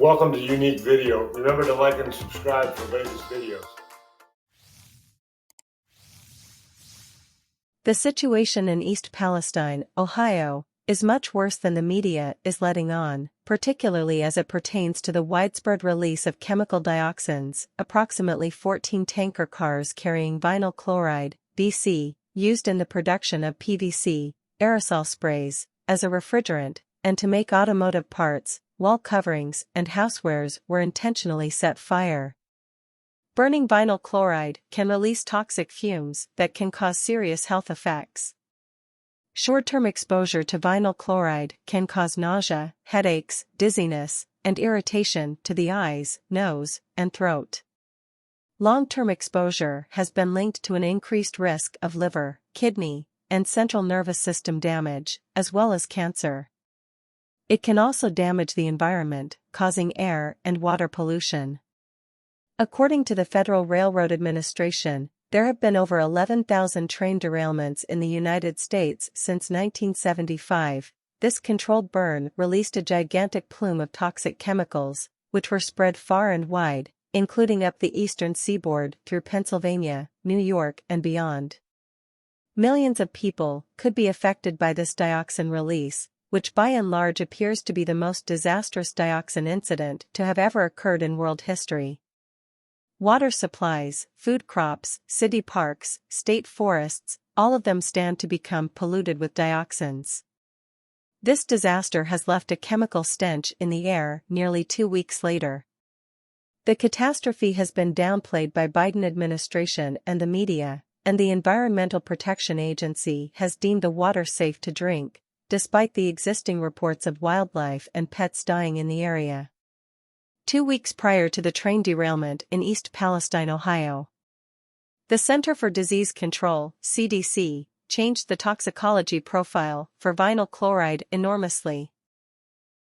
Welcome to Unique Video. Remember to like and subscribe for latest videos. The situation in East Palestine, Ohio, is much worse than the media is letting on, particularly as it pertains to the widespread release of chemical dioxins. Approximately 14 tanker cars carrying vinyl chloride, VC, used in the production of PVC, aerosol sprays, as a refrigerant, and to make automotive parts, wall coverings, and housewares were intentionally set fire. Burning vinyl chloride can release toxic fumes that can cause serious health effects. Short-term exposure to vinyl chloride can cause nausea, headaches, dizziness, and irritation to the eyes, nose, and throat. Long-term exposure has been linked to an increased risk of liver, kidney, and central nervous system damage, as well as cancer. It can also damage the environment, causing air and water pollution. According to the Federal Railroad Administration, there have been over 11,000 train derailments in the United States since 1975. This controlled burn released a gigantic plume of toxic chemicals, which were spread far and wide, including up the eastern seaboard through Pennsylvania, New York, and beyond. Millions of people could be affected by this dioxin release, which by and large appears to be the most disastrous dioxin incident to have ever occurred in world history. Water supplies, food crops, city parks, state forests, all of them stand to become polluted with dioxins. This disaster has left a chemical stench in the air nearly 2 weeks later. The catastrophe has been downplayed by Biden administration and the media, and the Environmental Protection Agency has deemed the water safe to drink, despite the existing reports of wildlife and pets dying in the area. 2 weeks prior to the train derailment in East Palestine, Ohio, the Center for Disease Control, CDC, changed the toxicology profile for vinyl chloride enormously,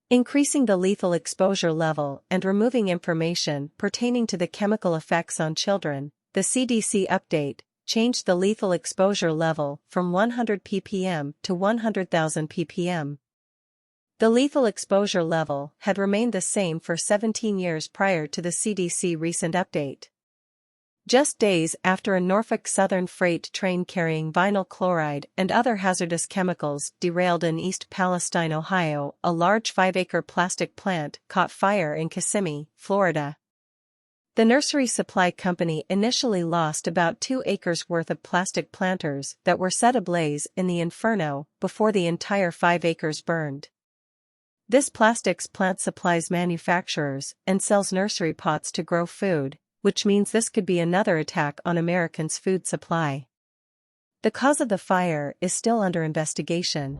increasing the lethal exposure level and removing information pertaining to the chemical effects on children. The CDC update changed the lethal exposure level from 100 ppm to 100,000 ppm. The lethal exposure level had remained the same for 17 years prior to the CDC recent update. Just days after a Norfolk Southern freight train carrying vinyl chloride and other hazardous chemicals derailed in East Palestine, Ohio, a large 5-acre plastic plant caught fire in Kissimmee, Florida. The nursery supply company initially lost about 2 acres worth of plastic planters that were set ablaze in the inferno before the entire 5 acres burned. This plastics plant supplies manufacturers and sells nursery pots to grow food, which means this could be another attack on Americans' food supply. The cause of the fire is still under investigation.